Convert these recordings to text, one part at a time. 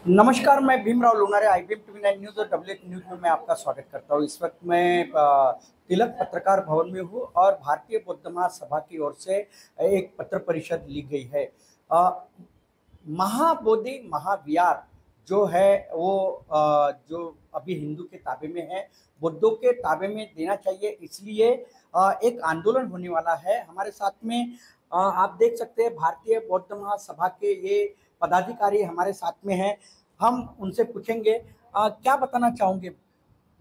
नमस्कार, मैं Bhimrao Lonare IBM TV 9 news और WH न्यूज़ में मैं आपका स्वागत करता हूँ। इस वक्त मैं तिलक पत्रकार भवन में हूँ और भारतीय बौद्ध महासभा की ओर से एक पत्र परिषद ली गई है। महाबोधि महाविहार जो है वो जो अभी हिंदू के ताबे में है, बुद्धों के ताबे में देना चाहिए, इसलिए एक आंदोलन होने वाला है। हमारे साथ में आप देख सकते हैं भारतीय बौद्ध महासभा के ये पदाधिकारी हमारे साथ में हैं। हम उनसे पूछेंगे क्या बताना चाहोगे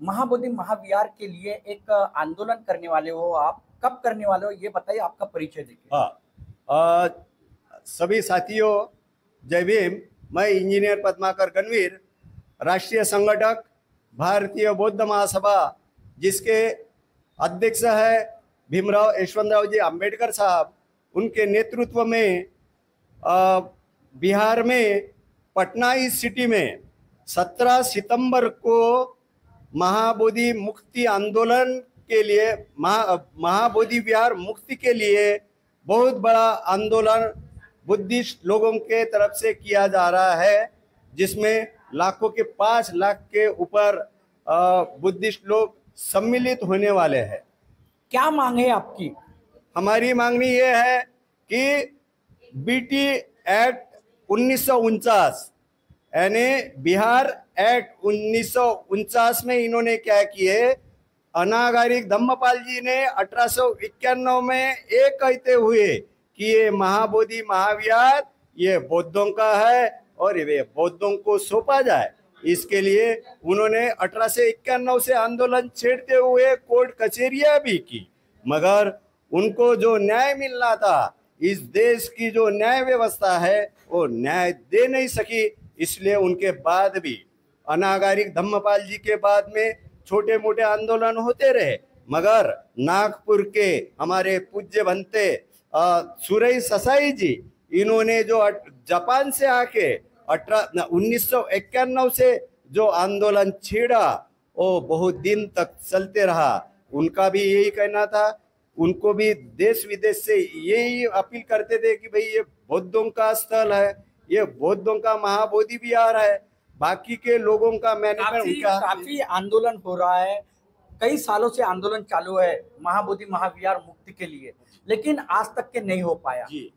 महाबोधि महाविहार के लिए एक आंदोलन करने वाले हो आप, कब करने वाले हो ये बताइए, आपका परिचय दीजिए। हाँ, सभी साथियों जय भीम। मैं इंजीनियर पद्माकर गणवीर, राष्ट्रीय संगठक भारतीय बौद्ध महासभा, जिसके अध्यक्ष है भीमराव यशवंतराव जी अंबेडकर साहब, उनके नेतृत्व में बिहार में पटना इस सिटी में 17 सितंबर को महाबोधि मुक्ति आंदोलन के लिए महाबोधि विहार मुक्ति के लिए बहुत बड़ा आंदोलन बुद्धिस्ट लोगों के तरफ से किया जा रहा है, जिसमें लाखों के 5 लाख के ऊपर बुद्धिस्ट लोग सम्मिलित होने वाले हैं। क्या मांग है आपकी? हमारी मांगनी ये है कि बीटी एक्ट 1949 यानी बिहार एक्ट 1949 में इन्होंने क्या किए, अनागारिक धम्मपाल जी ने 1891 में एक कहते हुए कि ये महाबोधि महाविहार ये बौद्धों का है और ये बौद्धों को सौंपा जाए। इसके लिए उन्होंने 1891 से आंदोलन छेड़ते हुए कोर्ट कचहरियां भी की, मगर उनको जो न्याय मिलना था, इस देश की जो न्याय व्यवस्था है वो न्याय दे नहीं सकी। इसलिए उनके बाद भी अनागारिक धम्मपाल जी के बाद में छोटे मोटे आंदोलन होते रहे, मगर नागपुर के हमारे पूज्य बनते सुरई ससाई जी, इन्होंने जो जापान से आके 1991 से जो आंदोलन छेड़ा वो बहुत दिन तक चलते रहा। उनका भी यही कहना था, उनको भी देश विदेश से यही अपील करते थे कि भाई ये बौद्धों का स्थल है, ये बौद्धों का महाबोधि विहार है। बाकी के लोगों का काफी आंदोलन हो रहा है, कई सालों से आंदोलन चालू है महाबोधि महाविहार मुक्ति के लिए, लेकिन आज तक के नहीं हो पाया जी।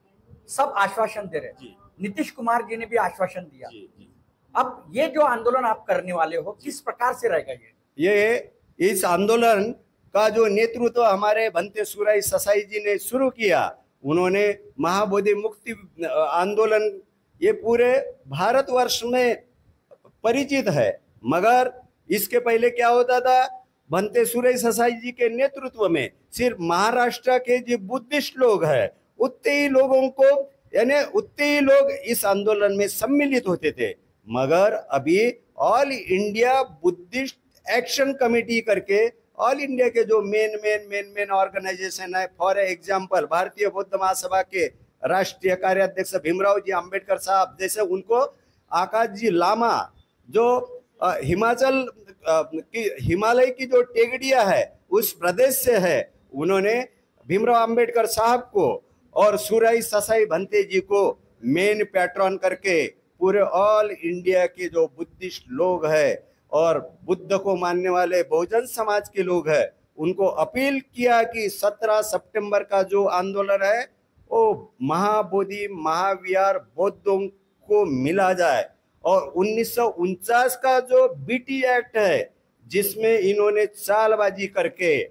सब आश्वासन दे रहे जी। नीतीश कुमार जी ने भी आश्वासन दिया जी, जी। अब ये जो आंदोलन आप करने वाले हो किस प्रकार से रहेगा? ये इस आंदोलन का जो नेतृत्व हमारे बनते सुराई ससाई जी ने शुरू किया, उन्होंने महाबोधि मुक्ति आंदोलन ये पूरे भारतवर्ष में परिचित है, मगर इसके पहले क्या होता था, बनते सुराई ससाई जी के नेतृत्व में सिर्फ महाराष्ट्र के जो बुद्धिस्ट लोग हैं उतने ही लोगों को यानी उतने ही लोग इस आंदोलन में सम्मिलित होते थे। मगर अभी all India Buddhist action committee करके ऑल इंडिया के जो मेन ऑर्गेनाइजेशन है, फॉर एग्जाम्पल भारतीय बौद्ध महासभा के राष्ट्रीय कार्याध्यक्ष भीमराव जी अंबेडकर साहब जैसे, उनको आकाश जी लामा जो हिमाचल की हिमालय की जो टेगड़िया है उस प्रदेश से है, उन्होंने भीमराव अंबेडकर साहब को और सुराई ससाई भंते जी को मेन पैट्रन करके पूरे ऑल इंडिया के जो बुद्धिस्ट लोग हैं और बुद्ध को मानने वाले बहुजन समाज के लोग हैं, उनको अपील किया कि 17 सितंबर का जो आंदोलन है वो महाबोधि महाविहार बौद्धों को मिला जाए। और 1949 का जो बीटी एक्ट है, जिसमें इन्होंने चालबाजी करके,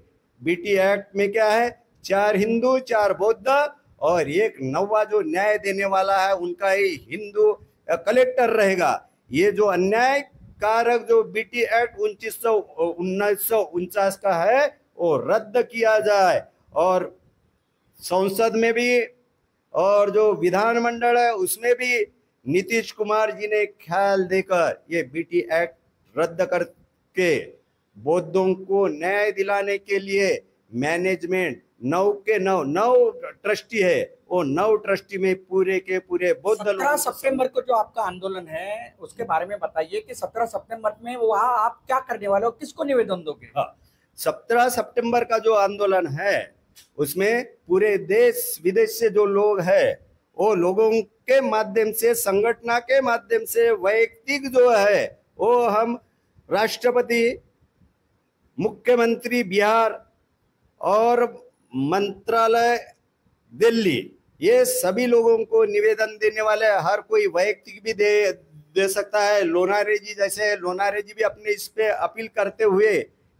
बीटी एक्ट में क्या है, 4 हिंदू 4 बौद्ध और एक नवा जो न्याय देने वाला है उनका ही हिंदू कलेक्टर रहेगा। ये जो अन्याय कारक जो बीटी एक्ट 1949 का है वो रद्द किया जाए और संसद में भी और जो विधानमंडल है उसमें भी नीतीश कुमार जी ने ख्याल देकर ये बीटी एक्ट रद्द करके बौद्धों को न्याय दिलाने के लिए मैनेजमेंट 9 ट्रस्टी है, वो 9 ट्रस्टी में पूरे के पूरे बौद्ध 17 सितंबर को जो आपका आंदोलन है उसके बारे में बताइए कि 17 सितंबर में वहाँ आप क्या करने वाले हो, किसको निवेदन दोगे? 17 सितंबर का जो आंदोलन है उसमें पूरे देश विदेश से जो लोग हैं वो लोगों के माध्यम से, संगठन के माध्यम से, वैयक्तिक जो है वो हम राष्ट्रपति, मुख्यमंत्री बिहार और मंत्रालय दिल्ली, ये सभी लोगों को निवेदन देने वाले हैं। हर कोई वैयक्तिक भी दे सकता है। लोनारे जी जैसे, लोनारे जी भी अपने इस पे अपील करते हुए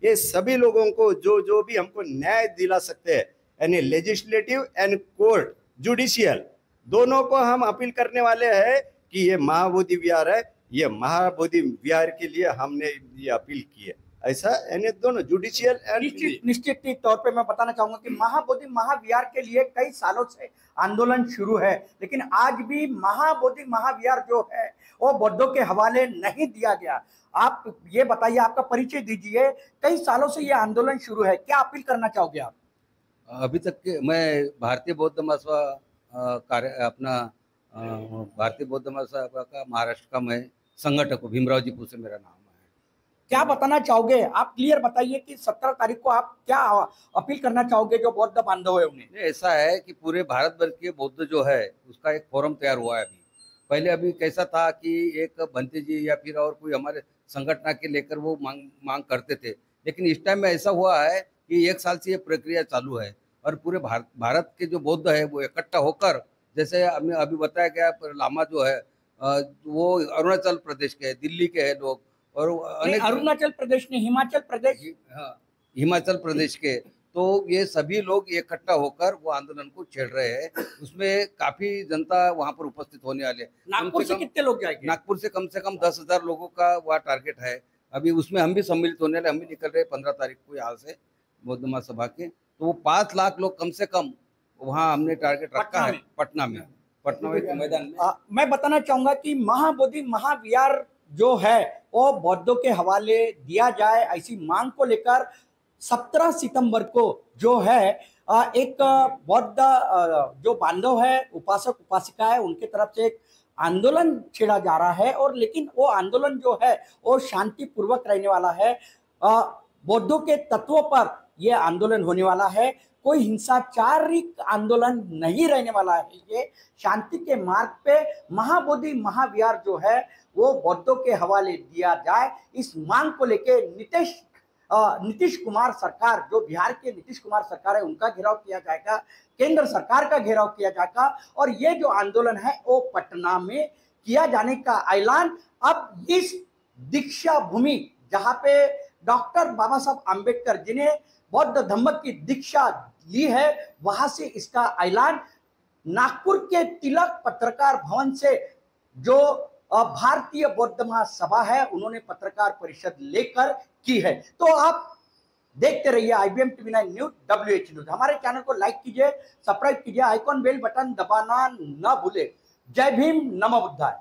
ये सभी लोगों को जो भी हमको न्याय दिला सकते हैं, यानी लेजिस्लेटिव एंड कोर्ट जुडिशियल, दोनों को हम अपील करने वाले हैं कि ये महाबोधि विहार है, ये महाबोधि विहार के लिए हमने ये अपील की है। ऐसा यानी दोनों जुडिशियल एंड निश्चित तौर पे मैं बताना चाहूंगा कि महाबोधि महाविहार के लिए कई सालों से आंदोलन शुरू है, लेकिन आज भी महाबोधि महाविहार जो है वो बौद्धों के हवाले नहीं दिया गया। आप ये बताइए, आपका परिचय दीजिए। कई सालों से ये आंदोलन शुरू है, क्या अपील करना चाहोगे आप? अभी तक के मैं भारतीय बौद्ध महासभा भारतीय बौद्ध महासभा का महाराष्ट्र का मैं संगठक हूँ। भीमराव जी पूसे मेरा नाम है। क्या बताना चाहोगे आप? क्लियर बताइए कि 17 तारीख को आप क्या अपील करना चाहोगे जो बौद्ध बांधव है उन्हें? ऐसा है कि पूरे भारत वर्ष के बौद्ध जो है उसका एक फोरम तैयार हुआ है। पहले अभी कैसा था कि एक भंते जी या फिर और कोई हमारे संगठन के लेकर वो मांग करते थे, लेकिन इस टाइम में ऐसा हुआ है कि 1 साल से ये प्रक्रिया चालू है और पूरे भारत के जो बौद्ध है वो इकट्ठा होकर, जैसे हमने अभी बताया गया, लामा जो है वो अरुणाचल प्रदेश के है, दिल्ली के है लोग, और अरुणाचल प्रदेश ने, हिमाचल प्रदेश, हाँ, हिमाचल प्रदेश के, तो ये सभी लोग इकट्ठा होकर वो आंदोलन को छेड़ रहे हैं। उसमें काफी जनता वहां पर उपस्थित होने वाले है। नागपुर से कितने लोग जाएंगे? नागपुर से कम 10,000 लोगों का वह टारगेट है। अभी उसमें हम भी सम्मिलित होने वाले, हम भी निकल रहे 15 तारीख को यहाँ से बौद्ध महासभा के, तो वो 5 लाख लोग कम से कम वहाँ हमने टारगेट रखा है पटना में के मैदान में। मैं बताना चाहूंगा कि महाबोधि महाविहार जो है वो बौद्धों के हवाले दिया जाए, ऐसी मांग को लेकर 17 सितंबर को जो है एक बौद्ध जो बांधव है, उपासक उपासिका है, उनके तरफ से एक आंदोलन छेड़ा जा रहा है। और लेकिन वो आंदोलन जो है वो शांतिपूर्वक रहने वाला है। बौद्धों के तत्वों पर यह आंदोलन होने वाला है, कोई हिंसाचारिक आंदोलन नहीं रहने वाला है। ये शांति के मार्ग पे महाबोधि महाविहार जो है वो बौद्धों के हवाले दिया जाए, इस मांग को लेके नीतीश कुमार सरकार, जो बिहार के नीतीश कुमार सरकार है, उनका घेराव किया जाएगा, केंद्र सरकार का घेराव किया जाएगा। और ये जो आंदोलन है वो पटना में किया जाने का ऐलान अब इस दीक्षा भूमि, जहां पे डॉक्टर बाबा साहब आम्बेडकर जिन्हें बौद्ध धम्म की दीक्षा ली है, वहां से इसका ऐलान नागपुर के तिलक पत्रकार भवन से जो भारतीय बौद्ध महासभा है उन्होंने पत्रकार परिषद लेकर की है। तो आप देखते रहिए IBM TV9 news, WH news. हमारे चैनल को लाइक कीजिए, सब्सक्राइब कीजिए, आइकॉन बेल बटन दबाना न भूले। जय भीम, नमो बुद्धाय।